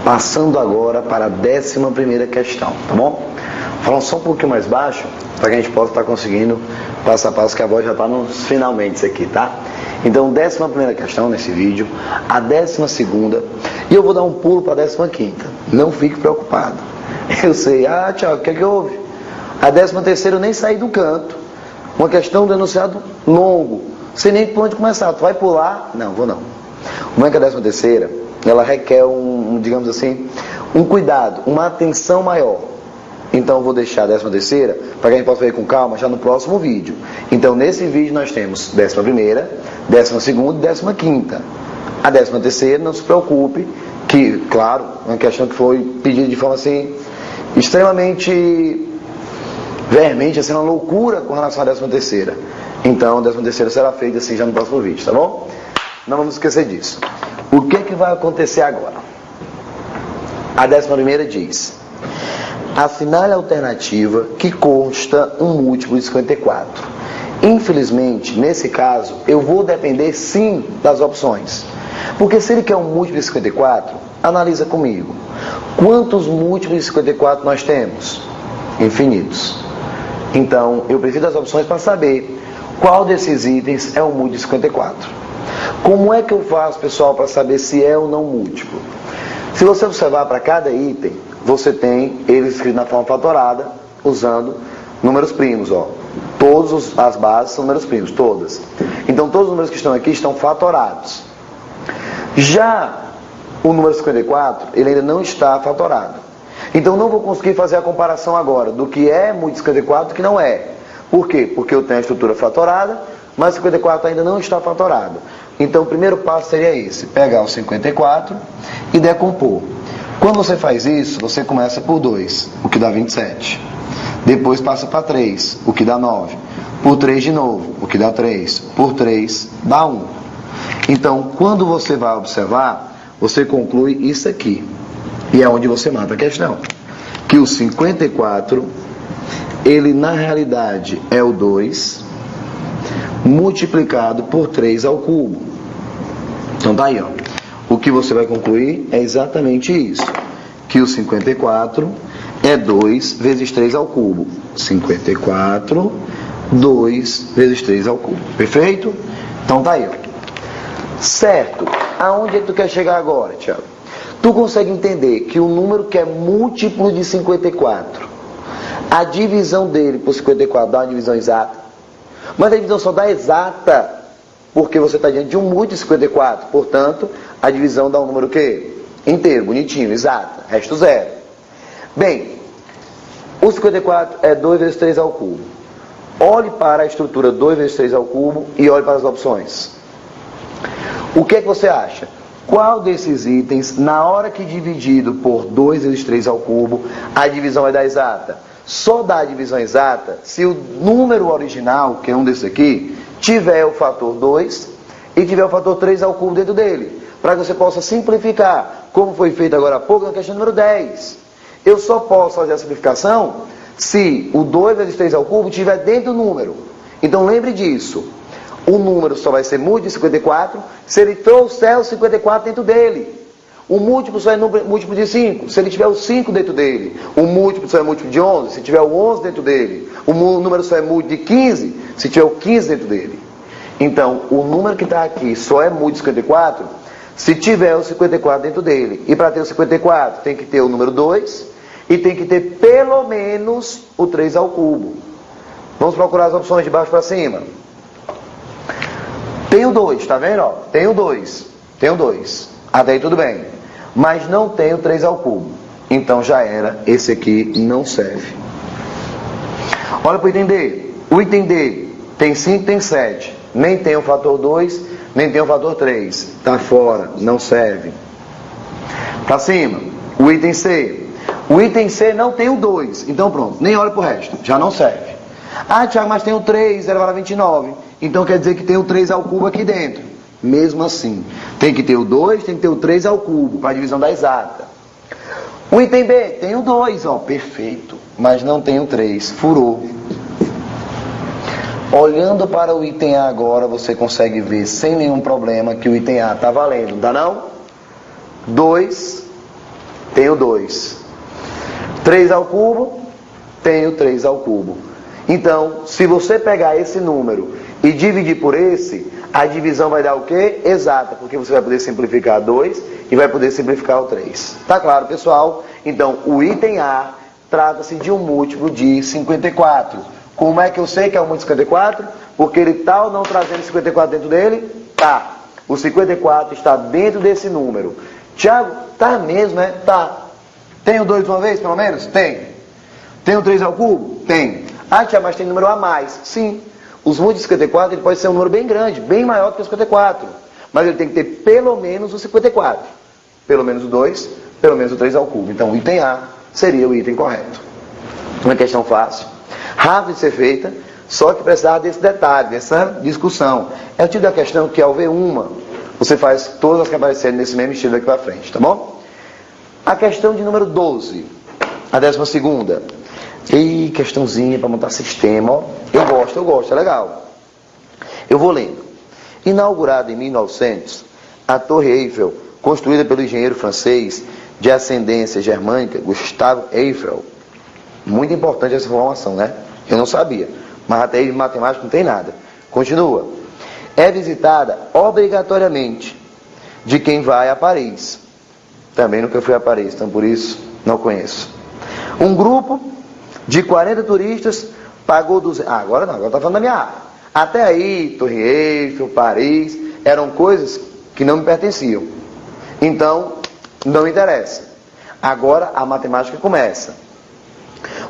Passando agora para a 11ª questão, tá bom? Falando só um pouquinho mais baixo, para que a gente possa estar conseguindo passo a passo, que a voz já está nos finalmente aqui, tá? Então, 11ª questão nesse vídeo, a 12ª, e eu vou dar um pulo para a 15ª. Não fique preocupado. Eu sei, Thiago, o que é que houve? A 13ª eu nem saí do canto. Uma questão do enunciado longo, sem nem por onde começar. Tu vai pular? Não, vou não. Como é que a 13ª, ela requer digamos assim, um cuidado, uma atenção maior. Então eu vou deixar a 13ª para que a gente possa ver com calma já no próximo vídeo. Então nesse vídeo nós temos 11ª, 12ª e 15ª. A 13ª, não se preocupe, que, claro, uma questão que foi pedida de forma assim, extremamente veemente, assim, uma loucura com relação à 13ª. Então a 13ª será feita assim já no próximo vídeo, tá bom? Não vamos esquecer disso. O que vai acontecer agora? A 11ª diz: assinale a alternativa que consta um múltiplo de 54. Infelizmente, nesse caso, eu vou depender sim das opções. Porque se ele quer um múltiplo de 54, analisa comigo. Quantos múltiplos de 54 nós temos? Infinitos. Então, eu preciso das opções para saber qual desses itens é um múltiplo de 54. Como é que eu faço, pessoal, para saber se é ou não múltiplo? Se você observar para cada item, você tem ele escrito na forma fatorada, usando números primos, ó. Todas as bases são números primos, todas. Então todos os números que estão aqui estão fatorados. Já o número 54, ele ainda não está fatorado. Então não vou conseguir fazer a comparação agora do que é múltiplo de 54 e do que não é. Por quê? Porque eu tenho a estrutura fatorada, mas 54 ainda não está fatorado. Então o primeiro passo seria esse: pegar o 54 e decompor. Quando você faz isso, você começa por 2, o que dá 27. Depois passa para 3, o que dá 9. Por 3 de novo, o que dá 3. Por 3, dá 1. Então, quando você vai observar, você conclui isso aqui. E é onde você mata a questão. Que o 54, ele na realidade é o 2, multiplicado por 3 ao cubo. Então tá aí, ó. O que você vai concluir é exatamente isso, que o 54 é 2 vezes 3 ao cubo. 54, 2 vezes 3 ao cubo. Perfeito? Então tá aí, ó. Certo. Aonde é que tu quer chegar agora, Thiago? Tu consegue entender que o número que é múltiplo de 54, a divisão dele por 54 dá uma divisão exata. Mas a divisão só dá exata porque você está diante de um múltiplo de 54. Portanto, a divisão dá um número o quê? Inteiro, bonitinho, exato. Resto 0. Bem, o 54 é 2 vezes 3 ao cubo. Olhe para a estrutura 2 vezes 3 ao cubo e olhe para as opções. O que é que você acha? Qual desses itens, na hora que dividido por 2 vezes 3 ao cubo, a divisão vai dar exata? Só dá a divisão exata se o número original, que é um desses aqui, tiver o fator 2 e tiver o fator 3 ao cubo dentro dele, para que você possa simplificar, como foi feito agora há pouco na questão número 10. Eu só posso fazer a simplificação se o 2 vezes 3 ao cubo estiver dentro do número. Então lembre disso. O número só vai ser múltiplo de 54 se ele trouxer o 54 dentro dele. O múltiplo só é múltiplo de 5 se ele tiver o 5 dentro dele. O múltiplo só é múltiplo de 11 se tiver o 11 dentro dele. O número só é múltiplo de 15 se tiver o 15 dentro dele. Então, o número que está aqui só é múltiplo de 54 se tiver o 54 dentro dele. E para ter o 54 tem que ter o número 2 e tem que ter pelo menos o 3 ao cubo. Vamos procurar as opções de baixo para cima. Tem o 2, tá vendo? Ó? Tem o 2. Tem o 2. Até aí tudo bem. Mas não tem o 3 ao cubo. Então já era. Esse aqui não serve. Olha para o item D. O item D tem 5, tem 7. Nem tem o fator 2, nem tem o fator 3. Tá fora. Não serve. Para cima. O item C. O item C não tem o 2. Então pronto. Nem olha para o resto. Já não serve. Ah, Thiago, mas tem o 3, era para 29. Então quer dizer que tem o 3 ao cubo aqui dentro. Mesmo assim, tem que ter o 2, tem que ter o 3 ao cubo, para a divisão da exata. O item B tem o 2, ó, perfeito. Mas não tem o 3, furou. Olhando para o item A agora, você consegue ver sem nenhum problema que o item A está valendo, não dá não? 2 Tenho 2. 3 ao cubo, tenho 3 ao cubo. Então, se você pegar esse número e dividir por esse, a divisão vai dar o quê? Exata, porque você vai poder simplificar 2 e vai poder simplificar o 3. Tá claro, pessoal? Então, o item A trata-se de um múltiplo de 54. Como é que eu sei que é um múltiplo de 54? Porque ele está ou não trazendo 54 dentro dele? Tá. O 54 está dentro desse número. Tiago, tá mesmo, né? Tá. Tenho 2 de uma vez, pelo menos? Tem. Tenho 3 ao cubo? Tem. Ah, Tiago, mas tem número a mais? Sim. Os múltiplos de 54, ele pode ser um número bem grande, bem maior do que o 54. Mas ele tem que ter pelo menos o 54. Pelo menos o 2, pelo menos o 3 ao cubo. Então, o item A seria o item correto. Uma questão fácil, rápida de ser feita, só que precisava desse detalhe, dessa discussão. É o tipo da questão que ao ver uma, você faz todas as que aparecerem nesse mesmo estilo daqui para frente, tá bom? A questão de número 12, a 12ª. E questãozinha para montar sistema, ó. Eu gosto, é legal. Eu vou lendo. Inaugurada em 1900, a Torre Eiffel, construída pelo engenheiro francês de ascendência germânica, Gustave Eiffel. Muito importante essa informação, né? Eu não sabia. Mas até aí de matemática não tem nada. Continua. É visitada obrigatoriamente de quem vai a Paris. Também nunca fui a Paris, então por isso não conheço. Um grupo de 40 turistas pagou 200... agora não, agora está falando da minha área. Até aí, Torre Eiffel, Paris, eram coisas que não me pertenciam. Então, não interessa. Agora a matemática começa.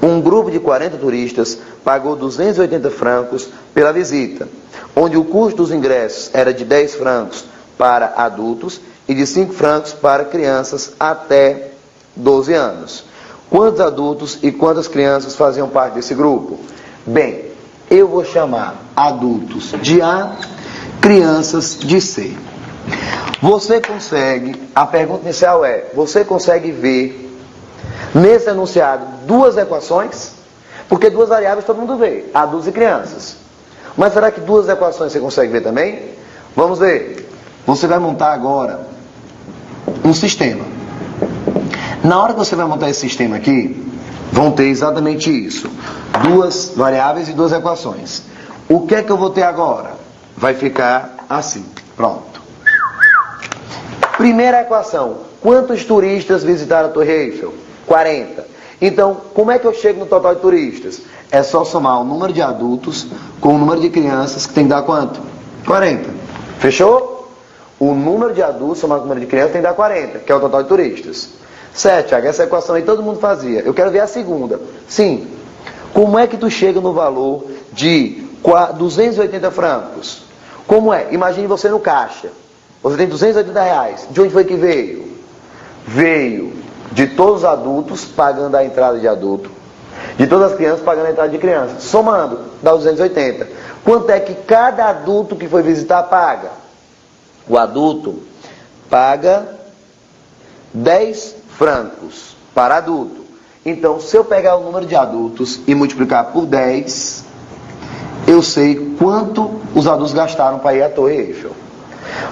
Um grupo de 40 turistas pagou 280 francos pela visita, onde o custo dos ingressos era de 10 francos para adultos e de 5 francos para crianças até 12 anos. Quantos adultos e quantas crianças faziam parte desse grupo? Bem, eu vou chamar adultos de A, crianças de C. Você consegue, a pergunta inicial é, você consegue ver nesse enunciado 2 equações? Porque 2 variáveis todo mundo vê, adultos e crianças. Mas será que 2 equações você consegue ver também? Vamos ver. Você vai montar agora um sistema. Na hora que você vai montar esse sistema aqui, vão ter exatamente isso. 2 variáveis e 2 equações. O que é que eu vou ter agora? Vai ficar assim. Pronto. Primeira equação. Quantos turistas visitaram a Torre Eiffel? 40. Então, como é que eu chego no total de turistas? É só somar o número de adultos com o número de crianças, que tem que dar quanto? 40. Fechou? O número de adultos somado com o número de crianças tem que dar 40, que é o total de turistas. Certo, Thiago, essa equação aí todo mundo fazia. Eu quero ver a segunda. Sim. Como é que tu chega no valor de 280 francos? Como é? Imagine você no caixa. Você tem 280 reais. De onde foi que veio? Veio de todos os adultos pagando a entrada de adulto, de todas as crianças pagando a entrada de criança. Somando, dá 280. Quanto é que cada adulto que foi visitar paga? O adulto paga 10 francos para adulto. Então, se eu pegar o número de adultos e multiplicar por 10, eu sei quanto os adultos gastaram para ir à Torre Eiffel.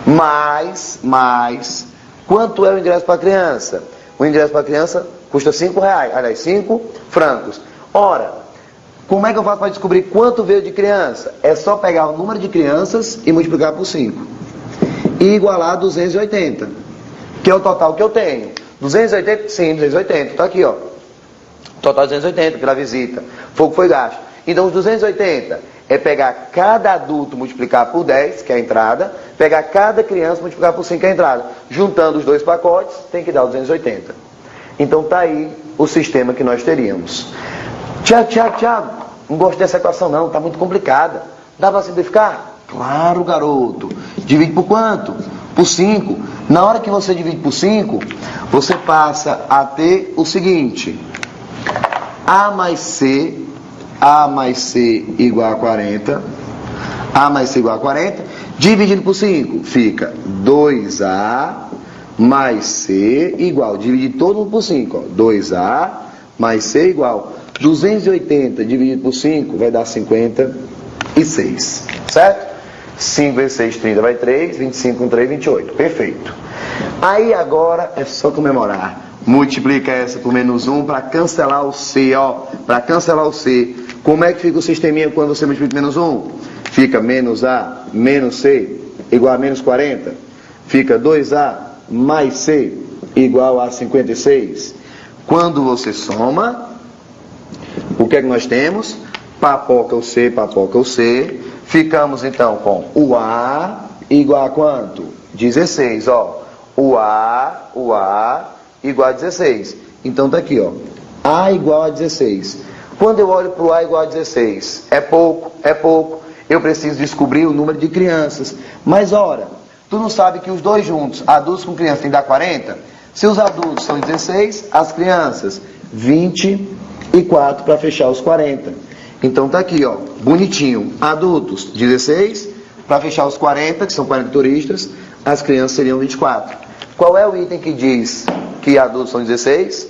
Mais, quanto é o ingresso para a criança? O ingresso para a criança custa 5 reais, aliás, 5 francos. Ora, como é que eu faço para descobrir quanto veio de criança? É só pegar o número de crianças e multiplicar por 5. E igualar a 280, que é o total que eu tenho. 280? Sim, 280. Está aqui, ó. Total 280 pela visita. Foi o que foi gasto. Então, os 280 é pegar cada adulto multiplicar por 10, que é a entrada, pegar cada criança multiplicar por 5, que é a entrada. Juntando os 2 pacotes, tem que dar 280. Então, está aí o sistema que nós teríamos. Tiago, não gosto dessa equação não, está muito complicada. Dá para simplificar? Claro, garoto. Divide por quanto? Por 5. Na hora que você divide por 5, você passa a ter o seguinte: A mais C igual a 40. A mais C igual a 40. Dividido por 5, fica 2A mais C igual. Dividir todo mundo por 5. Ó. 2A mais C igual. 280 dividido por 5 vai dar 56. Certo? 5 vezes 6, 30 vai 3. 25 com 3, 28. Perfeito. Aí agora é só comemorar. Multiplica essa por menos 1 para cancelar o C, ó. Para cancelar o C. Como é que fica o sisteminha quando você multiplica menos 1? Fica menos A menos C igual a menos 40. Fica 2A mais C igual a 56. Quando você soma, o que é que nós temos? Papoca o C. Ficamos então com o A igual a quanto? 16, ó. O A igual a 16. Então tá aqui, ó. A igual a 16. Quando eu olho para o A igual a 16, é pouco. Eu preciso descobrir o número de crianças. Mas ora, tu não sabe que os dois juntos, adultos com crianças, tem que dar 40? Se os adultos são 16, as crianças 24 para fechar os 40. Então tá aqui, ó, bonitinho. Adultos 16 para fechar os 40, que são 40 turistas, as crianças seriam 24. Qual é o item que diz que adultos são 16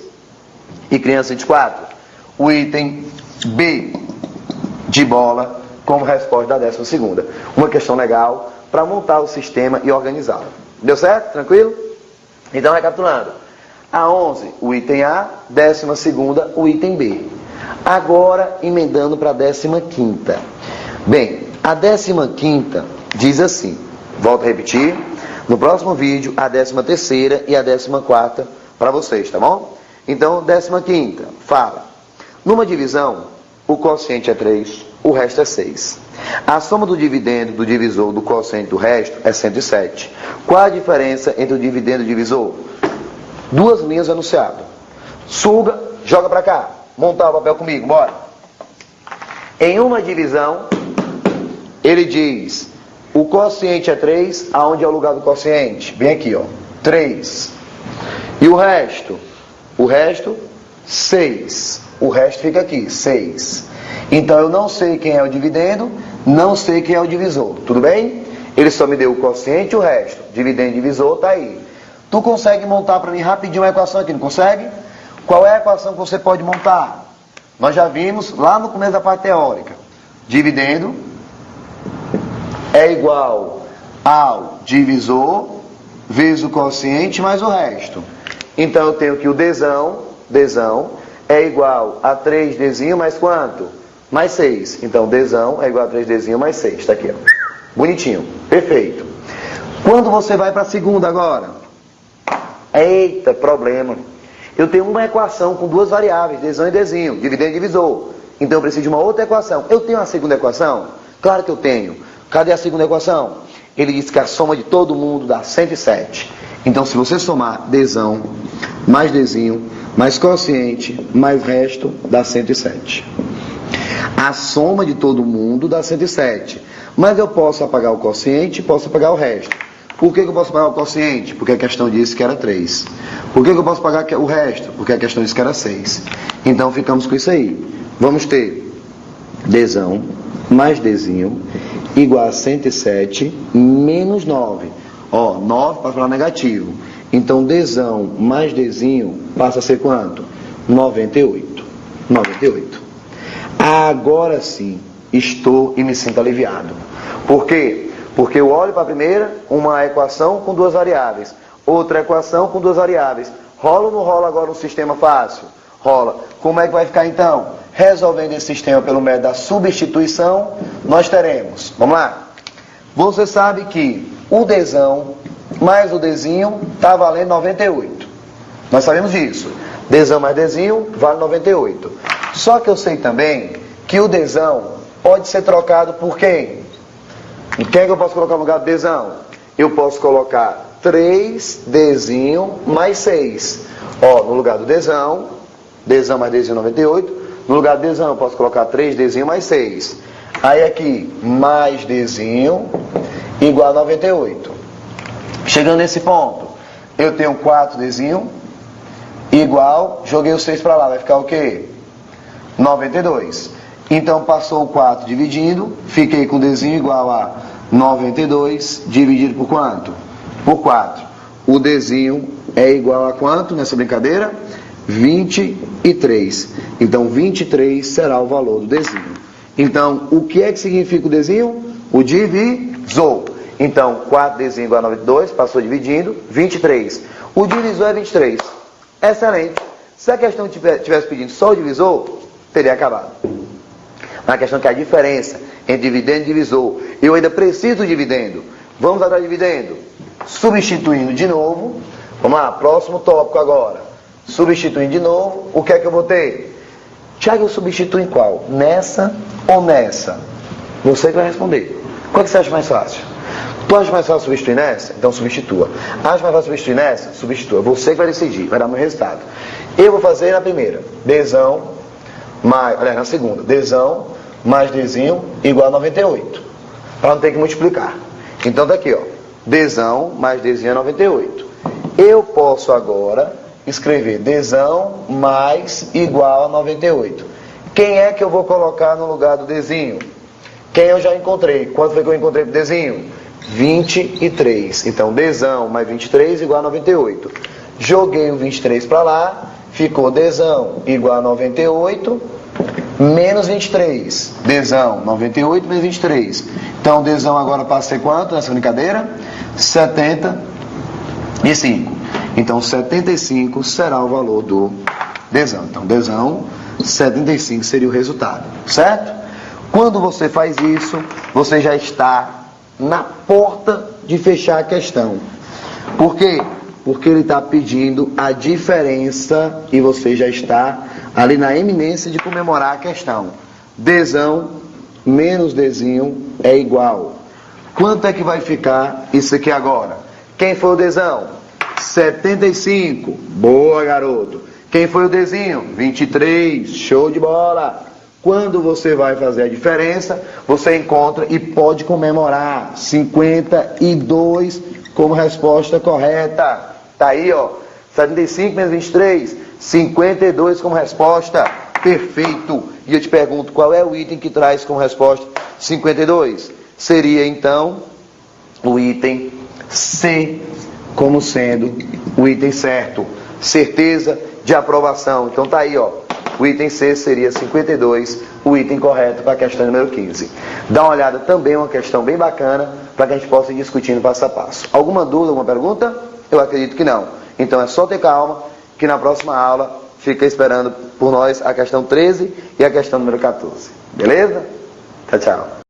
e crianças 24? O item B de bola como resposta da 12ª. Uma questão legal para montar o sistema e organizá-lo. Deu certo? Tranquilo? Então, recapitulando. A 11, o item A. 12ª, o item B. Agora, emendando para a 15ª. Bem, a 15ª diz assim. Volto a repetir. No próximo vídeo, a 13ª e a 14ª para vocês, tá bom? Então, 15ª, fala. Numa divisão, o quociente é 3, o resto é 6. A soma do dividendo, do divisor, do quociente do resto é 107. Qual a diferença entre o dividendo e o divisor? Duas linhas anunciadas. Suga, joga para cá. Montar o papel comigo, bora. Em uma divisão, ele diz, o quociente é 3, aonde é o lugar do quociente? Vem aqui, ó, 3. E o resto? O resto, 6. O resto fica aqui, 6. Então eu não sei quem é o dividendo, não sei quem é o divisor. Tudo bem? Ele só me deu o quociente e o resto. Dividendo e divisor tá aí. Tu consegue montar para mim rapidinho uma equação aqui, não consegue? Qual é a equação que você pode montar? Nós já vimos lá no começo da parte teórica. Dividendo é igual ao divisor vezes o quociente mais o resto. Então eu tenho que o Dzão é igual a 3Dzinho mais quanto? Mais 6. Então Dzão é igual a 3Dzinho mais 6. Está aqui, ó. Bonitinho. Perfeito. Quando você vai para a segunda agora? Eita, problema. Eu tenho uma equação com duas variáveis, Dzão e Dzinho, dividendo e divisor. Então eu preciso de uma outra equação. Eu tenho uma segunda equação? Claro que eu tenho. Cadê a segunda equação? Ele diz que a soma de todo mundo dá 107. Então se você somar Dzão mais Dzinho mais quociente mais resto dá 107. A soma de todo mundo dá 107. Mas eu posso apagar o quociente, posso apagar o resto. Por que eu posso apagar o quociente? Porque a questão disse que era 3. Por que eu posso apagar o resto? Porque a questão disse que era 6. Então ficamos com isso aí. Vamos ter Dzão mais Dzinho igual a 107 menos 9. Ó, 9 para falar negativo. Então Dzão mais Dzinho passa a ser quanto? 98. 98. Agora sim, estou e me sinto aliviado. Por quê? Porque eu olho para a primeira, uma equação com duas variáveis. Outra equação com duas variáveis. Rola ou não rola agora um sistema fácil? Rola. Como é que vai ficar então? Resolvendo esse sistema pelo método da substituição, nós teremos. Vamos lá? Você sabe que o Dzão mais o Dzinho está valendo 98. Nós sabemos disso. Dzão mais Dzinho vale 98. Só que eu sei também que o Dzão pode ser trocado por quem? Quem é que eu posso colocar no lugar do Dzão? Eu posso colocar 3Dzinho mais 6. Ó, no lugar do Dzão mais Dzinho 98. No lugar do Dzão eu posso colocar 3Dzinho mais 6. Aí aqui, mais Dzinho igual a 98. Chegando nesse ponto, eu tenho 4Dzinho igual, joguei o 6 para lá, vai ficar o quê? 92. Então passou o 4 dividindo, fiquei com Dzinho igual a 92 dividido por quanto? Por 4. O Dzinho é igual a quanto nessa brincadeira? 23. Então 23 será o valor do Dzinho. Então o que é que significa o Dzinho? O divisor. Então, 4D igual a 92, passou dividindo, 23. O divisor é 23. Excelente. Se a questão tivesse pedindo só o divisor, teria acabado. Mas a questão é que a diferença entre dividendo e divisor, eu ainda preciso do dividendo. Vamos atrás do dividendo. Substituindo de novo. Vamos lá, próximo tópico agora. Substituindo de novo, o que é que eu vou ter? Tiago, eu substituo em qual? Nessa ou nessa? Você que vai responder. Qual que você acha mais fácil? Tu acha mais fácil substituir nessa? Então substitua. Acha mais fácil substituir nessa? Substitua. Você que vai decidir, vai dar o meu resultado. Eu vou fazer na primeira. Dzão mais, aliás, na segunda. Dzão mais Dzinho igual a 98. Para não ter que multiplicar. Então tá aqui, ó. Dzão mais Dzinho é 98. Eu posso agora escrever Dzão mais igual a 98. Quem é que eu vou colocar no lugar do Dzinho? Quem eu já encontrei? Quanto foi que eu encontrei pro Dzinho? 23. Então, Dzão mais 23 igual a 98. Joguei o 23 para lá, ficou Dzão igual a 98 menos 23. Dzão, 98 menos 23. Então, Dzão agora passa a ser quanto nessa brincadeira? 75. Então, 75 será o valor do Dzão. Então, Dzão, 75 seria o resultado, certo? Quando você faz isso, você já está na porta de fechar a questão. Por quê? Porque ele está pedindo a diferença e você já está ali na eminência de comemorar a questão. Dzão menos Dzinho é igual. Quanto é que vai ficar isso aqui agora? Quem foi o Dzão? 75. Boa, garoto. Quem foi o Dzinho? 23. Show de bola. Quando você vai fazer a diferença, você encontra e pode comemorar 52 como resposta correta. Tá aí, ó. 75 menos 23, 52 como resposta. Perfeito. E eu te pergunto, qual é o item que traz como resposta 52? Seria, então, o item C como sendo o item certo. Certeza de aprovação. Então tá aí, ó. O item C seria 52, o item correto para a questão número 15. Dá uma olhada também, uma questão bem bacana, para que a gente possa ir discutindo passo a passo. Alguma dúvida, alguma pergunta? Eu acredito que não. Então é só ter calma, que na próxima aula fica esperando por nós a questão 13 e a questão número 14. Beleza? Tchau, tchau.